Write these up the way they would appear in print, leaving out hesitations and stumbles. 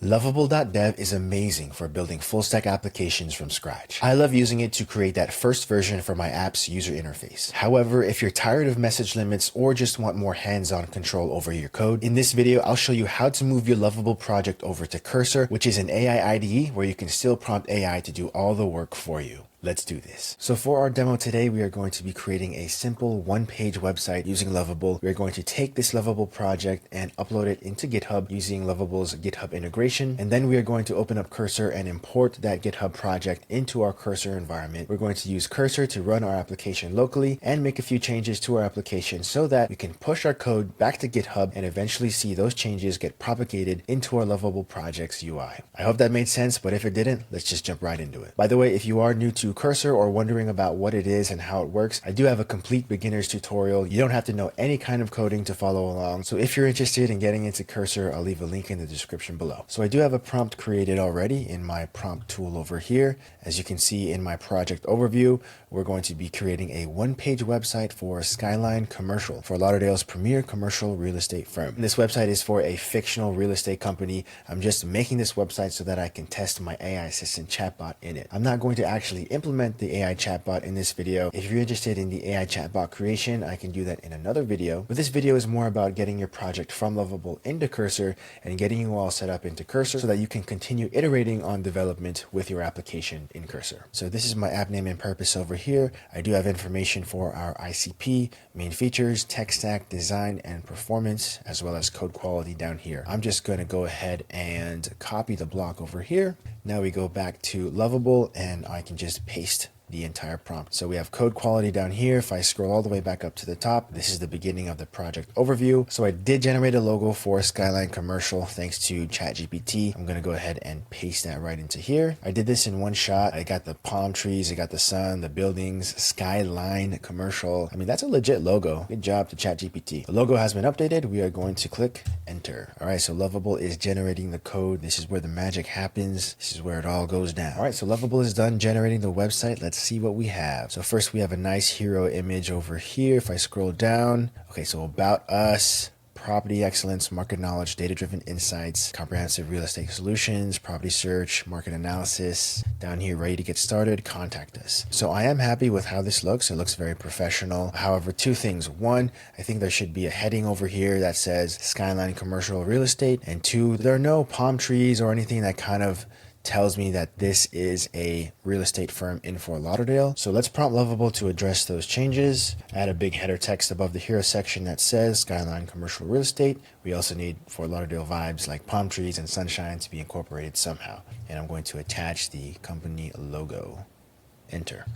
Lovable.dev is amazing for building full-stack applications from scratch. I love using it to create that first version for my app's user interface. However, if you're tired of message limits or just want more hands-on control over your code, in this video, I'll show you how to move your Lovable project over to Cursor, which is an AI IDE where you can still prompt AI to do all the work for you. Let's do this. So for our demo today, we are going to be creating a simple one-page website using Lovable. We're going to take this Lovable project and upload it into GitHub using Lovable's GitHub integration. And then we are going to open up Cursor and import that GitHub project into our Cursor environment. We're going to use Cursor to run our application locally and make a few changes to our application so that we can push our code back to GitHub and eventually see those changes get propagated into our Lovable project's UI. I hope that made sense, but if it didn't, let's just jump right into it. By the way, if you are new to Cursor or wondering about what it is and how it works, I do have a complete beginner's tutorial. You don't have to know any kind of coding to follow along. So if you're interested in getting into Cursor, I'll leave a link in the description below. So I do have a prompt created already in my prompt tool over here. As you can see in my project overview, we're going to be creating a one-page website for Skyline Commercial, for Lauderdale's premier commercial real estate firm. This website is for a fictional real estate company. I'm just making this website so that I can test my AI assistant chatbot in it. I'm not going to actually implement the AI chatbot in this video. If you're interested in the AI chatbot creation, I can do that in another video. But this video is more about getting your project from Lovable into Cursor and getting you all set up into Cursor so that you can continue iterating on development with your application in Cursor. So this is my app name and purpose over here. I do have information for our ICP, main features, tech stack, design, and performance, as well as code quality down here. I'm just going to go ahead and copy the block over here. Now we go back to Lovable and I can just paste the entire prompt. So we have code quality down here. If I scroll all the way back up to the top, this is the beginning of the project overview. So I did generate a logo for Skyline Commercial thanks to ChatGPT. I'm going to go ahead and paste that right into here. I did this in one shot. I got the palm trees, I got the sun, the buildings, Skyline Commercial. I mean, that's a legit logo. Good job to ChatGPT. The logo has been updated. We are going to click enter. All right, so Lovable is generating the code. This is where the magic happens. This is where it all goes down. All right, so Lovable is done generating the website. Let's see what we have. So first we have a nice hero image over here. If I scroll down, okay, so about us, property excellence, market knowledge, data-driven insights, comprehensive real estate solutions, property search, market analysis. Down here, ready to get started, contact us. So I am happy with how this looks. It looks very professional. However, two things. One, I think there should be a heading over here that says Skyline Commercial Real Estate. And two, there are no palm trees or anything that kind of tells me that this is a real estate firm in Fort Lauderdale. So let's prompt Lovable to address those changes. Add a big header text above the hero section that says Skyline Commercial Real Estate. We also need Fort Lauderdale vibes like palm trees and sunshine to be incorporated somehow. And I'm going to attach the company logo. Enter.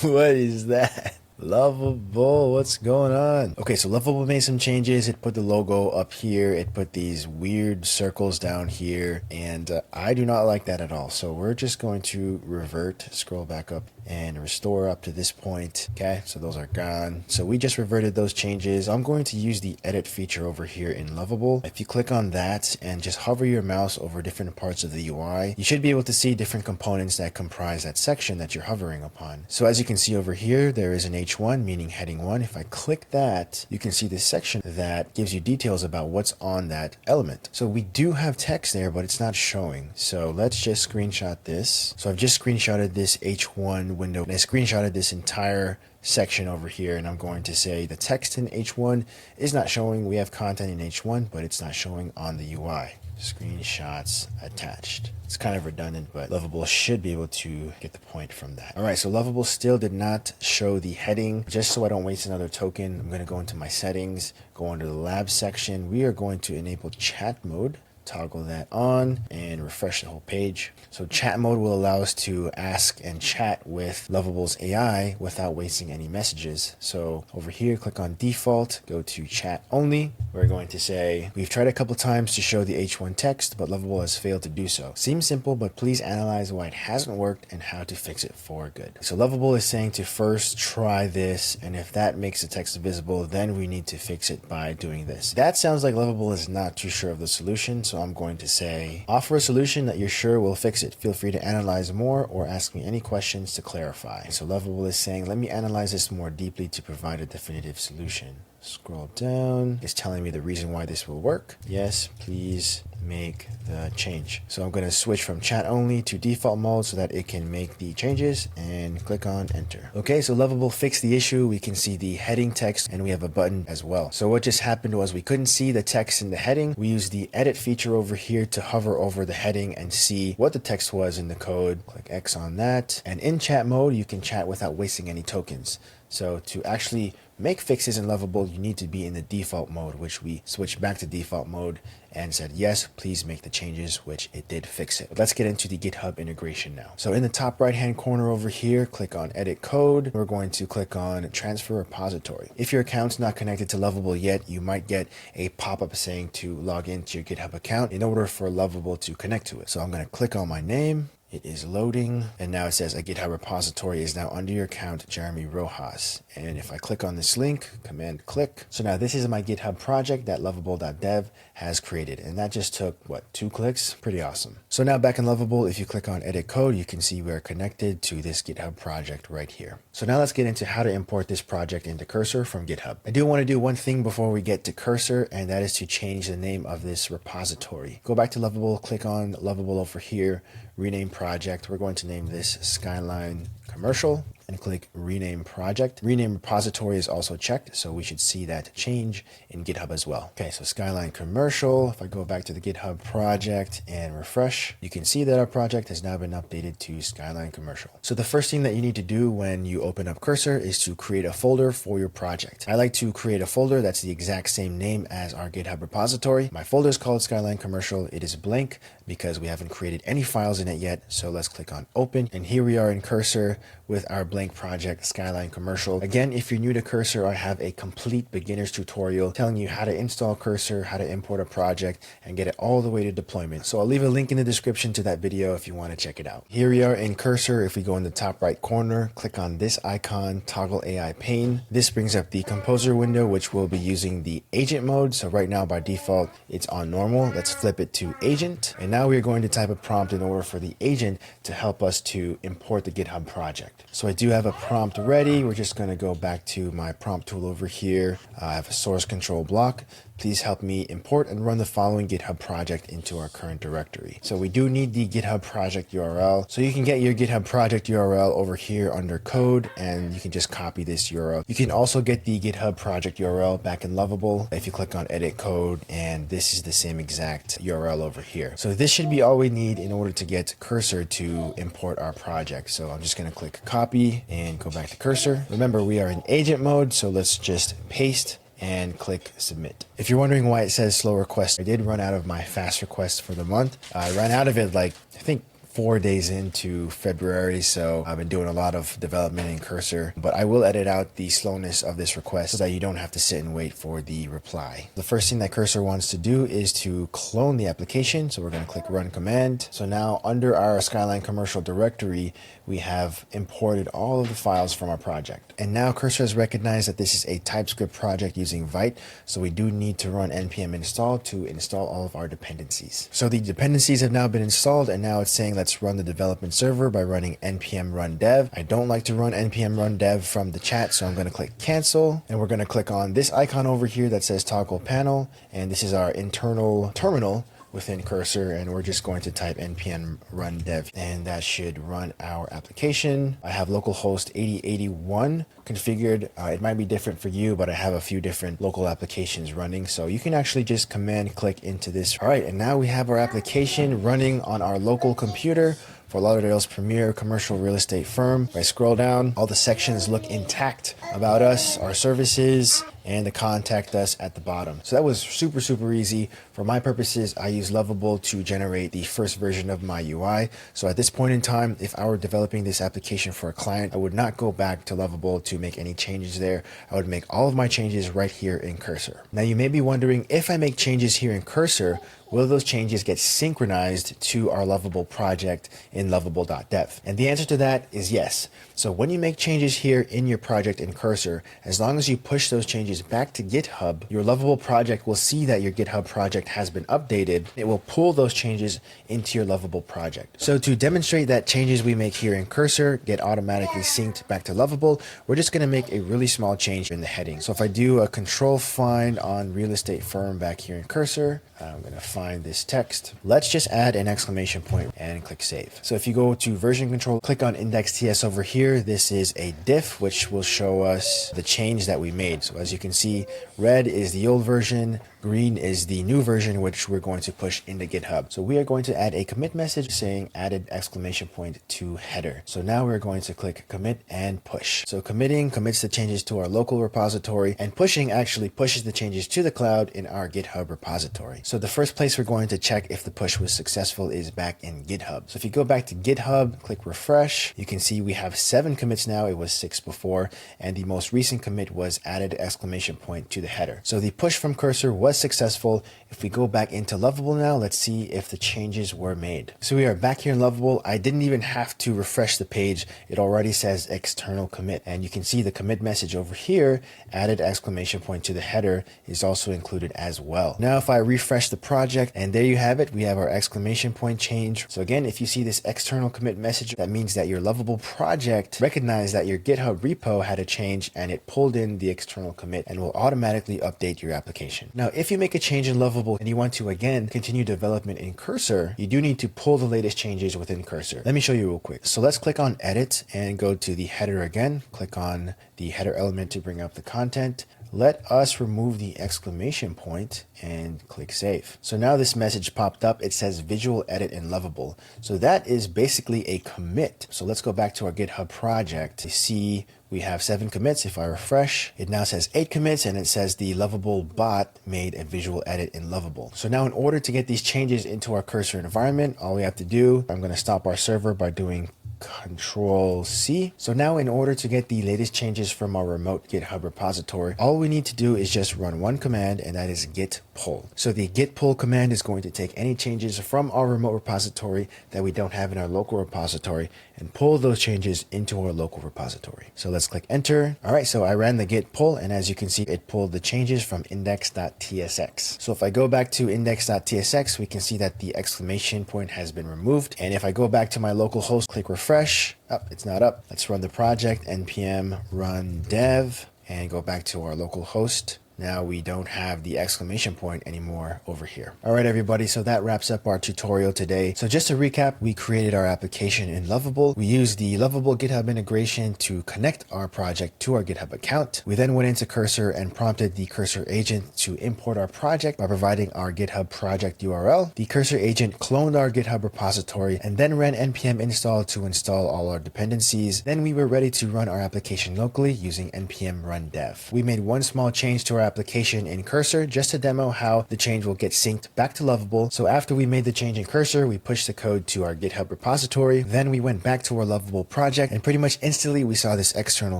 What is that? Lovable, what's going on? Okay, so Lovable made some changes. It put the logo up here. It put these weird circles down here. And I do not like that at all. So we're just going to revert, scroll back up and restore up to this point. Okay, so those are gone. So we just reverted those changes. I'm going to use the edit feature over here in Lovable. If you click on that and just hover your mouse over different parts of the UI, you should be able to see different components that comprise that section that you're hovering upon. So as you can see over here, there is an H1, meaning heading 1. If I click that, you can see this section that gives you details about what's on that element. So we do have text there, but it's not showing. So let's just screenshot this. So I've just screenshotted this H1 window and I screenshotted this entire section over here, and I'm going to say the text in H1 is not showing. We have content in H1, but it's not showing on the UI. Screenshots attached. It's kind of redundant, but Lovable should be able to get the point from that. All right, so Lovable still did not show the heading. Just so I don't waste another token, I'm going to go into my settings, go under the lab section. We are going to enable chat mode. Toggle that on and refresh the whole page. So chat mode will allow us to ask and chat with Lovable's AI without wasting any messages. So over here, click on default, go to chat only. We're going to say, we've tried a couple times to show the H1 text, but Lovable has failed to do so. Seems simple, but please analyze why it hasn't worked and how to fix it for good. So Lovable is saying to first try this, and if that makes the text visible, then we need to fix it by doing this. That sounds like Lovable is not too sure of the solution, so So I'm going to say, offer a solution that you're sure will fix it. Feel free to analyze more or ask me any questions to clarify. So Lovable is saying, let me analyze this more deeply to provide a definitive solution. Scroll down. It's telling me the reason why this will work. Yes, please make the change. So I'm going to switch from chat only to default mode so that it can make the changes, and click on enter. Okay, so Lovable fixed the issue. We can see the heading text and we have a button as well. So what just happened was we couldn't see the text in the heading. We used the edit feature over here to hover over the heading and see what the text was in the code. Click X on that. And in chat mode, you can chat without wasting any tokens. So to actually make fixes in Lovable, you need to be in the default mode, which we switched back to default mode and said, yes, please make the changes, which it did fix it. But let's get into the GitHub integration now. So in the top right-hand corner over here, click on edit code. We're going to click on transfer repository. If your account's not connected to Lovable yet, you might get a pop-up saying to log into your GitHub account in order for Lovable to connect to it. So I'm going to click on my name. It is loading, and now it says a GitHub repository is now under your account, Jeremy Rojas. And if I click on this link, command click. So now this is my GitHub project that Lovable.dev has created. And that just took, what, 2 clicks? Pretty awesome. So now back in Lovable, if you click on edit code, you can see we're connected to this GitHub project right here. So now let's get into how to import this project into Cursor from GitHub. I do want to do one thing before we get to Cursor, and that is to change the name of this repository. Go back to Lovable, click on Lovable over here, rename project. We're going to name this Skyline Commercial and click rename project. Rename repository is also checked, so we should see that change in GitHub as well. Okay, so Skyline Commercial. If I go back to the GitHub project and refresh, you can see that our project has now been updated to Skyline Commercial. So the first thing that you need to do when you open up Cursor is to create a folder for your project. I like to create a folder that's the exact same name as our GitHub repository. My folder is called Skyline Commercial. It is blank because we haven't created any files in it yet. So let's click on open, and here we are in Cursor with our blank project, Skyline Commercial. Again, if you're new to Cursor, I have a complete beginner's tutorial telling you how to install Cursor, how to import a project, and get it all the way to deployment. So I'll leave a link in the description to that video if you want to check it out. Here we are in Cursor. If we go in the top right corner, click on this icon, toggle AI pane. This brings up the Composer window, which will be using the agent mode. So right now by default, it's on normal. Let's flip it to agent. And now we're going to type a prompt in order for the agent to help us to import the GitHub project. So I do have a prompt ready. We're just going to go back to my prompt tool over here. I have a source control block. Please help me import and run the following GitHub project into our current directory. So we do need the GitHub project URL. So you can get your GitHub project URL over here under code, and you can just copy this URL. You can also get the GitHub project URL back in Lovable if you click on edit code, and this is the same exact URL over here. So this should be all we need in order to get Cursor to import our project. So I'm just going to click copy and go back to Cursor. Remember, we are in agent mode, so let's just paste and click submit. If you're wondering why it says slow request, I did run out of my fast request for the month. I ran out of it I think 4 days into February, so I've been doing a lot of development in Cursor, but I will edit out the slowness of this request so that you don't have to sit and wait for the reply. The first thing that Cursor wants to do is to clone the application, so we're going to click run command. So now under our Skyline Commercial directory, we have imported all of the files from our project. And now Cursor has recognized that this is a TypeScript project using Vite, so we do need to run npm install to install all of our dependencies. So the dependencies have now been installed, and now it's saying let's run the development server by running npm run dev. I don't like to run npm run dev from the chat, so I'm going to click cancel, and we're going to click on this icon over here that says toggle panel, and this is our internal terminal within Cursor, and we're just going to type npm run dev, and that should run our application. I have localhost 8081 configured. It might be different for you, but I have a few different local applications running, so you can actually just command click into this. All right, and now we have our application running on our local computer for Lauderdale's premier commercial real estate firm. If I scroll down, all the sections look intact about us, our services, and the contact us at the bottom. So that was super, super easy. For my purposes, I use Lovable to generate the first version of my UI. So at this point in time, if I were developing this application for a client, I would not go back to Lovable to make any changes there. I would make all of my changes right here in Cursor. Now you may be wondering, if I make changes here in Cursor, will those changes get synchronized to our Lovable project in Lovable.dev? And the answer to that is yes. So when you make changes here in your project in Cursor, as long as you push those changes back to GitHub, your Lovable project will see that your GitHub project has been updated. It will pull those changes into your Lovable project. So to demonstrate that changes we make here in Cursor get automatically synced back to Lovable, we're just going to make a really small change in the heading. So if I do a control find on real estate firm back here in Cursor, I'm going to find this text. Let's just add an exclamation point and click save. So if you go to version control, click on index.ts over here. This is a diff, which will show us the change that we made. So as you can see, red is the old version, green is the new version, which we're going to push into GitHub. So we are going to add a commit message saying added exclamation point to header. So now we're going to click commit and push. So committing commits the changes to our local repository, and pushing actually pushes the changes to the cloud in our GitHub repository. So the first place we're going to check if the push was successful is back in GitHub. So if you go back to GitHub, click refresh, you can see we have 7 commits now. It was 6 before, and the most recent commit was added exclamation point to the header. So the push from Cursor was successful. If we go back into Lovable now, let's see if the changes were made. So we are back here in Lovable. I didn't even have to refresh the page. It already says external commit, and you can see the commit message over here, added exclamation point to the header, is also included as well. Now if I refresh the project, and there you have it, we have our exclamation point change. So again, if you see this external commit message, that means that your Lovable project recognized that your GitHub repo had a change, and it pulled in the external commit and will automatically update your application. Now if you make a change in Lovable and you want to again continue development in Cursor, you do need to pull the latest changes within Cursor. Let me show you real quick. So let's click on edit and go to the header again. Click on the header element to bring up the content. Let us remove the exclamation point and click save. So now this message popped up. It says visual edit in Lovable. So that is basically a commit. So let's go back to our GitHub project to see we have 7 commits. If I refresh, it now says 8 commits, and it says the Lovable bot made a visual edit in Lovable. So now in order to get these changes into our Cursor environment, all we have to do, I'm going to stop our server by doing Control C. So now in order to get the latest changes from our remote GitHub repository, all we need to do is just run one command, and that is git pull. So the git pull command is going to take any changes from our remote repository that we don't have in our local repository and pull those changes into our local repository. So let's click enter. All right, so I ran the git pull, and as you can see, it pulled the changes from index.tsx. So if I go back to index.tsx, we can see that the exclamation point has been removed. And if I go back to my local host, click refresh, it's not up. Let's run the project, npm run dev, and go back to our local host. Now we don't have the exclamation point anymore over here. All right, everybody. So that wraps up our tutorial today. So just to recap, we created our application in Lovable. We used the Lovable GitHub integration to connect our project to our GitHub account. We then went into Cursor and prompted the Cursor agent to import our project by providing our GitHub project URL. The Cursor agent cloned our GitHub repository and then ran npm install to install all our dependencies. Then we were ready to run our application locally using npm run dev. We made one small change to our application in Cursor just to demo how the change will get synced back to Lovable. So after we made the change in Cursor, we pushed the code to our GitHub repository. Then we went back to our Lovable project, and pretty much instantly we saw this external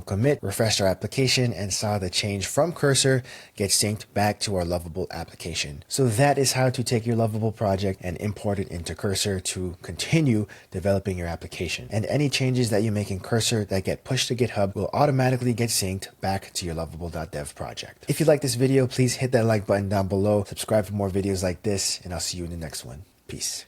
commit, refreshed our application, and saw the change from Cursor get synced back to our Lovable application. So that is how to take your Lovable project and import it into Cursor to continue developing your application. And any changes that you make in Cursor that get pushed to GitHub will automatically get synced back to your Lovable.dev project. If you like this video, please hit that like button down below, subscribe for more videos like this, and I'll see you in the next one. Peace.